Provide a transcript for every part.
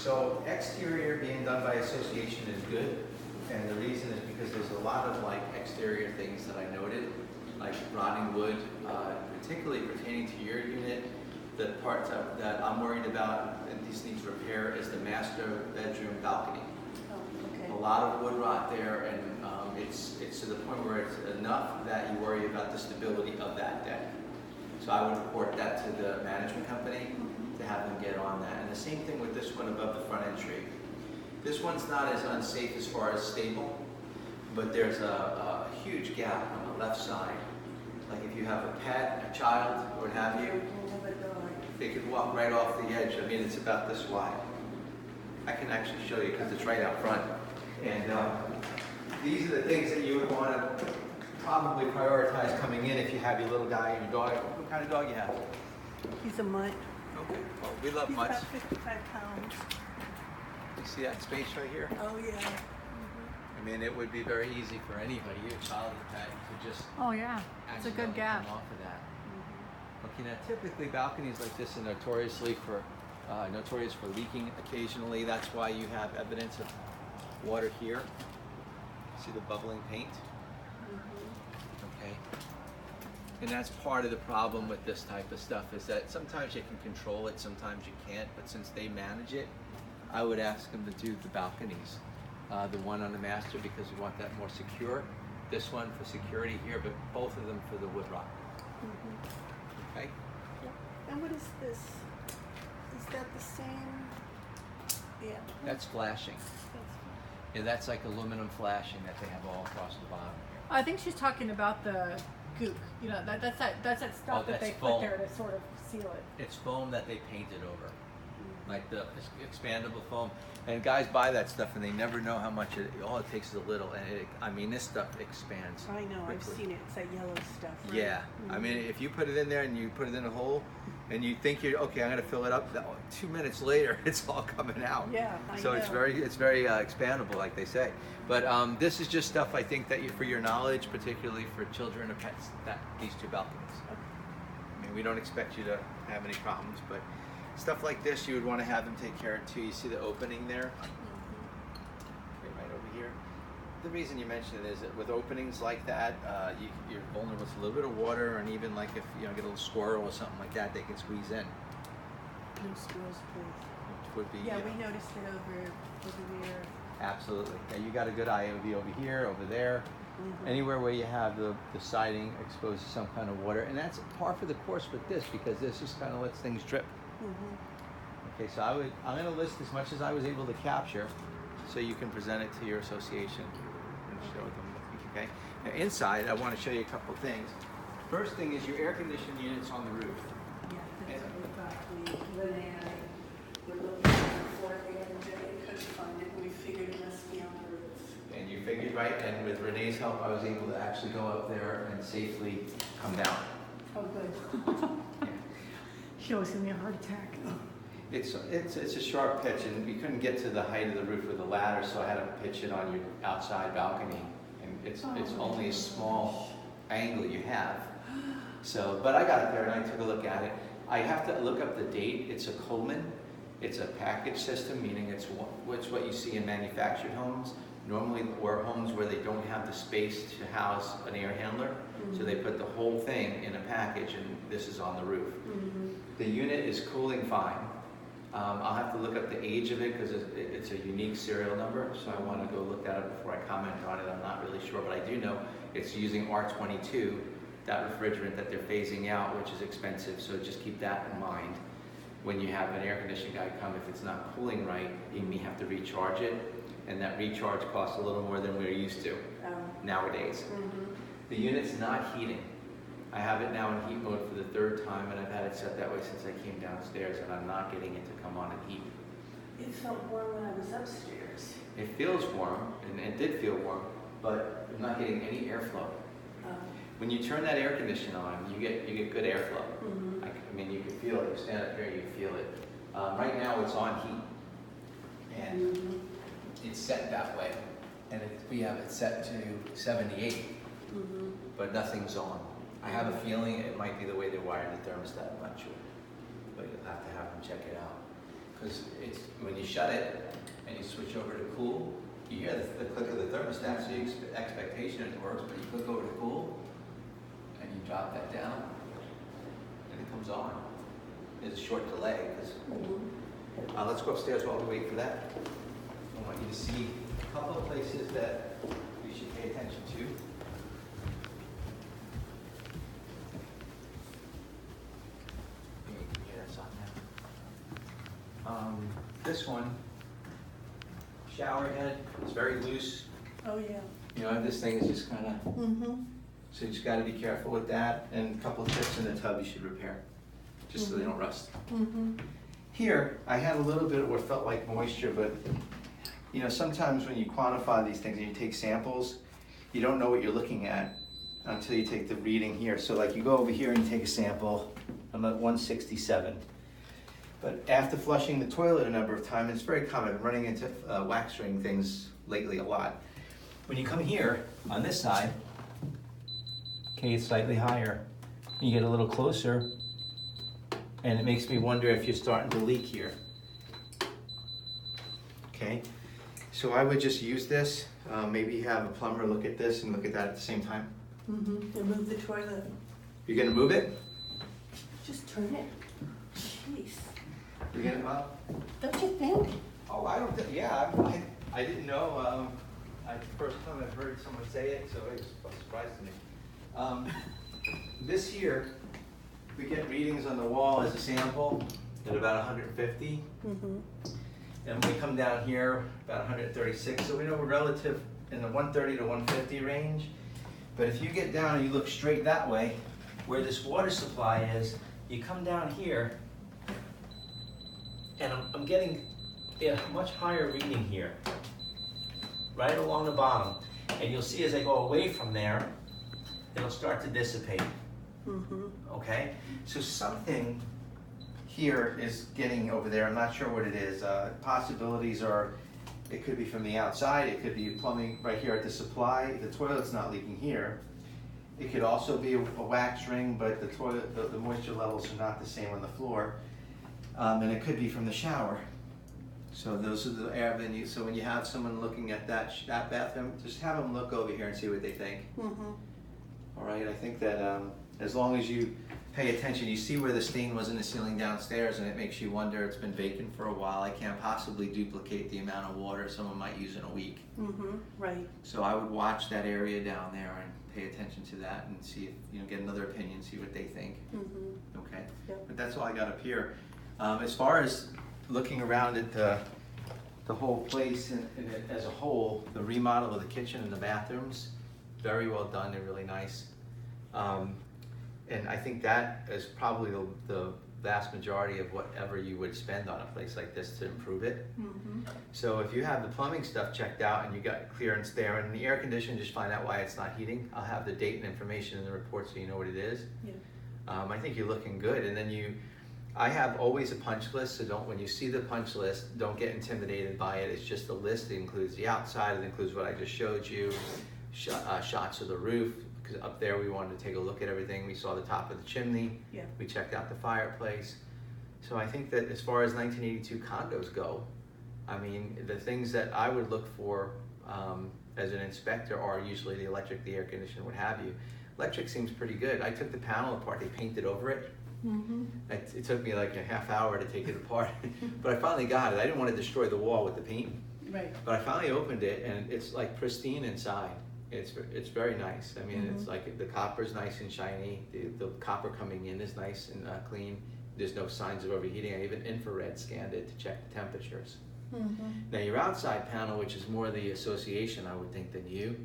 So exterior being done by association is good, and the reason is because there's a lot of like exterior things that I noted, like rotting wood, particularly pertaining to your unit. The part that I'm worried about and this needs repair is the master bedroom balcony. Oh, okay. A lot of wood rot there, and it's to the point where it's enough that you worry about the stability of that deck. So I would report that to the management company to have them get on that. And the same thing with this one above the front entry. This one's not as unsafe as far as stable, but there's a huge gap on the left side. Like if you have a pet, a child, or what have you, they could walk right off the edge. I mean, it's about this wide. I can actually show you because it's right out front. And these are the things that you would want to probably prioritize coming in if you have your little guy and your dog. What kind of dog you have? He's a mutt. Okay. Well, we love He's mutts. about 55 pounds. You see that space right here? Oh, yeah. I mean, it would be very easy for anybody, your child or pet, to just Oh yeah, it's a good accidentally gap. come off of that. Okay, now typically balconies like this are notorious for leaking occasionally. That's why you have evidence of water here. See the bubbling paint? Okay. And that's part of the problem with this type of stuff is that sometimes you can control it, sometimes you can't, but since they manage it, I would ask them to do the balconies. The one on the master because we want that more secure. This one for security here, but both of them for the wood rot. Okay? Yeah. And what is this? Is that the same? Yeah. That's flashing. Yeah, that's like aluminum flashing that they have all across the bottom here. I think she's talking about the gook. You know, that's that stuff that that's they foam. put there to sort of seal it. It's foam that they painted over, like the expandable foam. And guys buy that stuff and they never know how much all it takes is a little. And I mean, this stuff expands. I know, quickly. I've seen it. It's that yellow stuff. Right? Yeah, I mean, if you put it in there and you put it in a hole, and you think you're okay, I'm gonna fill it up. 2 minutes later, it's all coming out. Yeah, I So know. it's very expandable, like they say. But this is just stuff I think that for your knowledge, particularly for children or pets, that these two balconies. I mean, we don't expect you to have any problems, but stuff like this, you would want to have them take care of too. You see the opening there? Right over here. The reason you mention it is that with openings like that, you're vulnerable to a little bit of water, and even like if you get a little squirrel or something like that, they can squeeze in. No squirrels, please. Which would be, Yeah, we noticed it over there. absolutely. Yeah, you got a good eye. It would be over here, over there, anywhere where you have the siding exposed to some kind of water, and that's par for the course with this because this just kind of lets things drip. Okay, so I'm going to list as much as I was able to capture, so you can present it to your association and show them. Okay. Now inside, I want to show you a couple things. First thing is your air conditioning units on the roof. Yeah, that's what we thought. Renee and I were looking for it the other day and couldn't find it, and we figured it must be on the roof. And you figured right, and with Renee's help, I was able to actually go up there and safely come down. Oh, good. Yeah. She always gives me a heart attack. It's a sharp pitch, and we couldn't get to the height of the roof with a ladder, so I had to pitch it on your outside balcony, and it's only a small angle you have. So, but I got it there and I took a look at it. I have to look up the date. It's a Coleman. It's a package system, meaning it's what you see in manufactured homes. Normally, or homes where they don't have the space to house an air handler, so they put the whole thing in a package, and this is on the roof. The unit is cooling fine. I'll have to look up the age of it because it's a unique serial number, so I want to go look at it before I comment on it. I'm not really sure, but I do know it's using R22, that refrigerant that they're phasing out, which is expensive, so just keep that in mind. When you have an air conditioning guy come, if it's not cooling right, you may have to recharge it, and that recharge costs a little more than we're used to nowadays. The unit's not heating. I have it now in heat mode for the 3rd time, and I've had it set that way since I came downstairs, and I'm not getting it to come on and heat. It felt warm when I was upstairs. It feels warm, and it did feel warm, but I'm not getting any airflow. When you turn that air conditioner on, you get good airflow. I mean, you can feel it. You stand up here, you feel it. Right now, it's on heat, and it's set that way, and we have it set to 78, but nothing's on. I have a feeling it might be the way they wired the thermostat. I'm not sure, but you'll have to have them check it out. because it's, when you shut it and you switch over to cool, you hear the click of the thermostat, so you expectation it works, but you click over to cool, and you drop that down, and it comes on. There's a short delay, because, let's go upstairs while we wait for that. I want you to see a couple of places that we should pay attention to. Yeah, that's on there. This one, shower head, it's very loose. Oh, yeah. You know, this thing is just kind of, Mm-hmm. so you just got to be careful with that. And a couple of tips in the tub you should repair, just so they don't rust. Mm-hmm. Here, I had a little bit of what felt like moisture, but you know, sometimes when you quantify these things and you take samples, you don't know what you're looking at until you take the reading here. So like you go over here and you take a sample, I'm at 167. But after flushing the toilet a number of times, it's very common. I've been running into wax ring things lately a lot. When you come here on this side, okay, it's slightly higher. You get a little closer, and it makes me wonder if you're starting to leak here. Okay, so I would just use this. Maybe have a plumber look at this and look at that at the same time. Mm-hmm. And move the toilet. You're gonna move it? Just turn it. Jeez. You're gonna, Don't you think? oh, I don't think, yeah, I didn't know. First time I've heard someone say it, so it was a surprise to me. This here, we get readings on the wall as a sample at about 150. Mm-hmm. And we come down here about 136, so we know we're relative in the 130 to 150 range. But if you get down and you look straight that way, where this water supply is, you come down here, and I'm getting a much higher reading here, right along the bottom. And you'll see as I go away from there, it'll start to dissipate. Mm-hmm. Okay, so something here is getting over there. I'm not sure what it is. Possibilities are, it could be from the outside. It could be plumbing right here at the supply. The toilet's not leaking here. It could also be a wax ring, but the toilet, the moisture levels are not the same on the floor. And it could be from the shower. So those are the air venues. So when you have someone looking at that bathroom, just have them look over here and see what they think. Mm-hmm. All right, I think that as long as you pay attention, you see where the stain was in the ceiling downstairs, and it makes you wonder, it's been vacant for a while. I can't possibly duplicate the amount of water someone might use in a week. Mm-hmm. Right. So I would watch that area down there and pay attention to that and see if, you know, get another opinion, see what they think. Mm-hmm. Okay? Yep. But that's all I got up here. As far as looking around at the whole place and as a whole, the remodel of the kitchen and the bathrooms, very well done. They're really nice. And I think that is probably the vast majority of whatever you would spend on a place like this to improve it. Mm-hmm. So if you have the plumbing stuff checked out and you got clearance there, and the air conditioning, just find out why it's not heating. I'll have the date and information in the report so you know what it is. Yeah. I think you're looking good. And then I have always a punch list, so when you see the punch list, don't get intimidated by it. It's just a list. It includes the outside, it includes what I just showed you, shots of the roof, because up there we wanted to take a look at everything. We saw the top of the chimney. Yeah. We checked out the fireplace. So I think that as far as 1982 condos go, I mean, the things that I would look for as an inspector are usually the electric, the air conditioner, what have you. Electric seems pretty good. I took the panel apart, they painted over it. Mm-hmm. It took me like a half hour to take it apart, but I finally got it. I didn't want to destroy the wall with the paint, Right. but I finally opened it and it's like pristine inside. It's very nice. I mean, it's like the copper's nice and shiny. The copper coming in is nice and clean. There's no signs of overheating. I even infrared scanned it to check the temperatures. Mm-hmm. Now your outside panel, which is more the association, I would think, than you,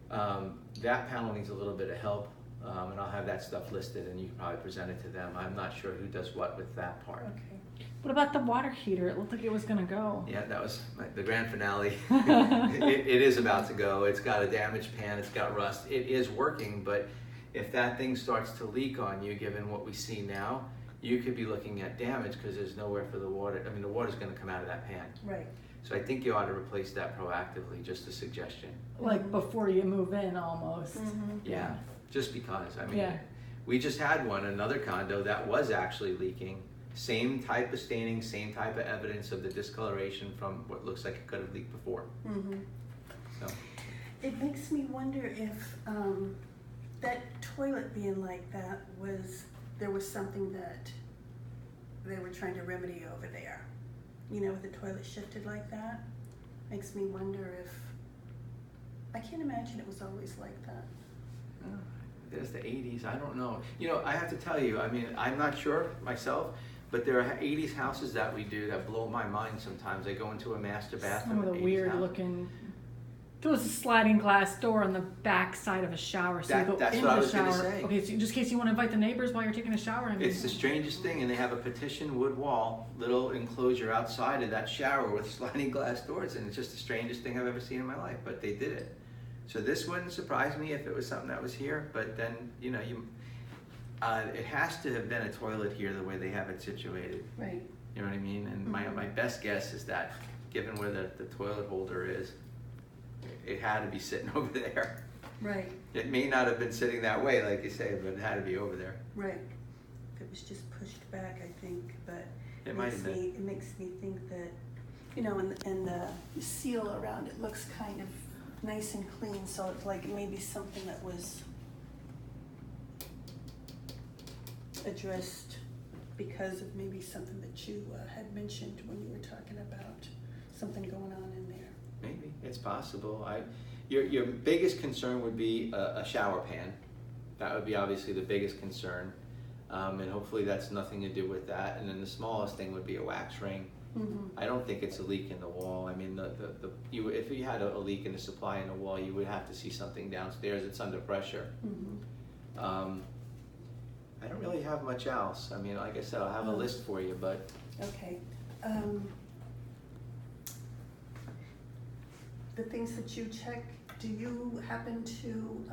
that panel needs a little bit of help. And I'll have that stuff listed and you can probably present it to them. I'm not sure who does what with that part. Okay. What about the water heater? It looked like it was gonna go. Yeah, that was the grand finale. it is about to go. It's got a damaged pan, it's got rust. It is working, but if that thing starts to leak on you, given what we see now, you could be looking at damage because there's nowhere for the water. I mean, the water's gonna come out of that pan. Right. So I think you ought to replace that proactively, just a suggestion. Like before you move in almost. Mm-hmm. Yeah, just because. I mean, Yeah. we just had one, another condo that was actually leaking. Same type of staining, same type of evidence of the discoloration from what looks like it could have leaked before. Mm-hmm. So, It makes me wonder if that toilet being like that there was something that they were trying to remedy over there. You know, if the toilet shifted like that, makes me wonder if, I can't imagine it was always like that. there's the 80s, I don't know. You know, I have to tell you, I mean, I'm not sure myself, but there are 80s houses that we do that blow my mind sometimes. I go into a master bathroom. Some of the 80s weird house. looking. There was a sliding glass door on the back side of a shower, so you go That's into what I the was gonna shower. say. Okay, so just in case you want to invite the neighbors while you're taking a shower. I mean, It's the strangest thing, and they have a petition wood wall, little enclosure outside of that shower with sliding glass doors, and it's just the strangest thing I've ever seen in my life, but they did it. So this wouldn't surprise me if it was something that was here, but then, you know, it has to have been a toilet here the way they have it situated. Right. You know what I mean? And my best guess is that, given where the toilet holder is, it had to be sitting over there. Right. It may not have been sitting that way, like you say, but it had to be over there. Right. It was just pushed back, I think, but It might have been. it makes me think that, you know, and the seal around it looks kind of nice and clean, so it's like maybe something that was addressed because of maybe something that you had mentioned when you were talking about something going on in there. Maybe, it's possible. Your biggest concern would be a shower pan. That would be obviously the biggest concern. And hopefully that's nothing to do with that. And then the smallest thing would be a wax ring. Mm-hmm. I don't think it's a leak in the wall. I mean, if you had a leak in the supply in the wall, you would have to see something downstairs. It's under pressure. Mm-hmm. I don't really have much else. I mean, like I said, I'll have a list for you, but Okay. The things that you check, do you happen to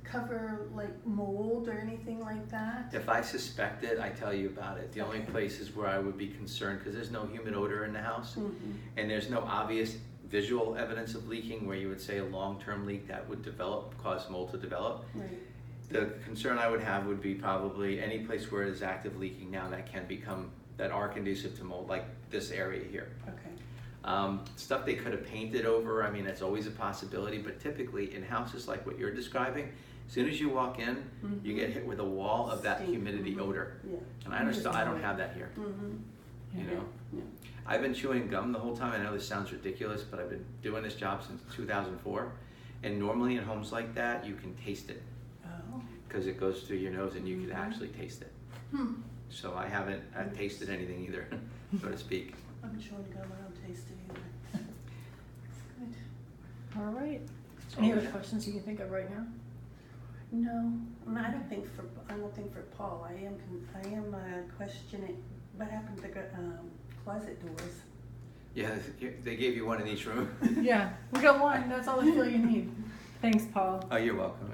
cover like mold or anything like that? if I suspect it, I tell you about it. The only places where I would be concerned, because there's no humid odor in the house, Mm-hmm. and there's no obvious visual evidence of leaking where you would say a long-term leak that would cause mold to develop. Right. The concern I would have would be probably any place where there's active leaking now that are conducive to mold, like this area here. Okay. Stuff they could have painted over, I mean, that's always a possibility, but typically in houses like what you're describing, as soon as you walk in, you get hit with a wall of that Stink. humidity odor. Yeah. And I don't have that here, Mm-hmm. you know? Yeah. I've been chewing gum the whole time. I know this sounds ridiculous, but I've been doing this job since 2004. And normally in homes like that, you can taste it Oh. because it goes through your nose and you can actually taste it. Hmm. So I haven't tasted anything either, so to speak. I'm chewing gum, I don't taste it either. That's good. all right. That's Any all other we have. questions you can think of right now? No, I don't think for Paul. I am questioning what happened to the closet doors. Yeah, they gave you one in each room. Yeah, we got one. That's all the feel you need. Thanks, Paul. Oh, you're welcome.